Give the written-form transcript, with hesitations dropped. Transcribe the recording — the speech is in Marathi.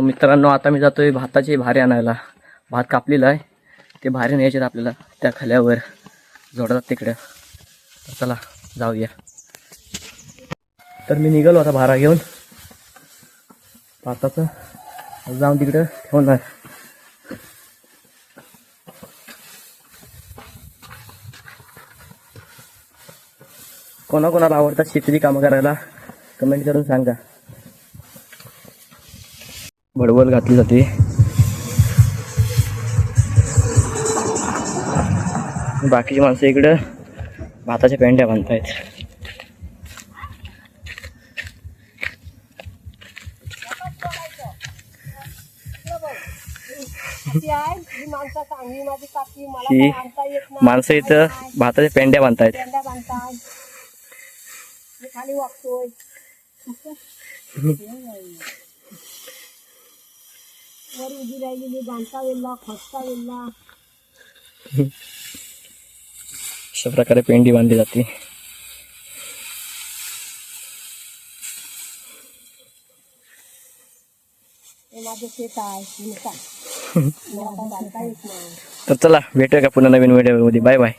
मित्रांनो, आता मी जातोय भाताचे भारे आणायला. भात कापलेला आहे, ते भारे न्यायचे आपल्याला त्या खाल्यावर जोडतात तिकडे. चला जाऊया. तर मी निघालो आता भारा घेऊन भाताचं, जाऊन तिकडे ठेवणार. कोणाकोणाला आवडतात शेतीची कामं करायला कमेंट करून सांगा. भडवल घातली जाते. बाकीची माणसं इकडं भाताच्या पेंड्या बांधतायत. ही माणसं इथं भाताच्या पेंड्या बांधतायत. अशा प्रकारे पेंडी बांधली जाते. तर चला भेटूया का पुन्हा नवीन व्हिडिओ मध्ये. Bye bye.